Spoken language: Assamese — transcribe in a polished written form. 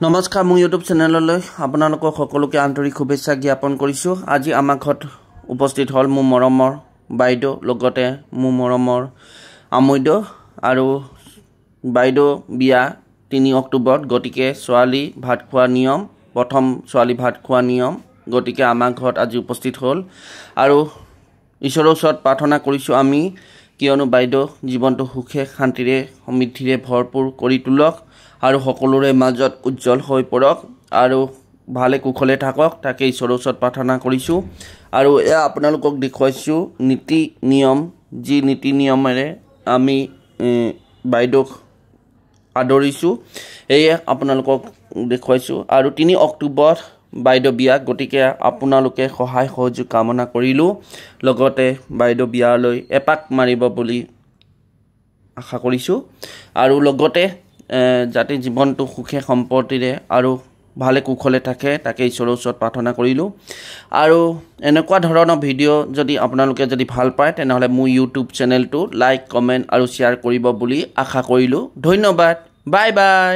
নমস্কাৰ মোৰ ইউটিউব চেনেললৈ আপোনালোকক সকলোকে আন্তৰিক শুভেচ্ছা জ্ঞাপন কৰিছোঁ। আজি আমাৰ ঘৰত উপস্থিত হ'ল মোৰ মৰমৰ বাইদেউ, লগতে মোৰ মৰমৰ আমৈদেউ আৰু বাইদেউ বিয়া 3 অক্টোবৰত। গতিকে ছোৱালী ভাত খোৱা নিয়ম, প্ৰথম ছোৱালী ভাত খোৱা নিয়ম, গতিকে আমাৰ ঘৰত আজি উপস্থিত হ'ল আৰু ঈশ্বৰৰ ওচৰত প্ৰাৰ্থনা কৰিছোঁ আমি, কিয়নো বাইদেউ জীৱনটো সুখে শান্তিৰে সমৃদ্ধিৰে ভৰপূৰ কৰি তোলক আৰু সকলোৰে মাজত উজ্জ্বল হৈ পৰক আৰু ভালে কুশলে থাকক, তাকে ঈশ্বৰৰ ওচৰত প্ৰাৰ্থনা কৰিছোঁ। আৰু এয়া আপোনালোকক দেখুৱাইছোঁ নীতি নিয়ম, যি নীতি নিয়মেৰে আমি বাইদেউক আদৰিছোঁ, এয়ে আপোনালোকক দেখুৱাইছোঁ। আৰু 3 অক্টোবৰত বাইদেউ বিয়া, গতিকে আপোনালোকে সহায় সহযোগ কামনা কৰিলোঁ, লগতে বাইদেউ বিয়ালৈ এপাক মাৰিব বুলি আশা কৰিছোঁ আৰু লগতে যাতে জীৱনটো সুখে সম্পত্তিৰে আৰু ভালে কুশলে থাকে, তাকে ঈশ্বৰৰ ওচৰত প্ৰাৰ্থনা কৰিলোঁ। আৰু এনেকুৱা ধৰণৰ ভিডিঅ' যদি আপোনালোকে যদি ভাল পায়, তেনেহ'লে মোৰ ইউটিউব চেনেলটো লাইক, কমেণ্ট আৰু শ্বেয়াৰ কৰিব বুলি আশা কৰিলোঁ। ধন্যবাদ, বাই বাই।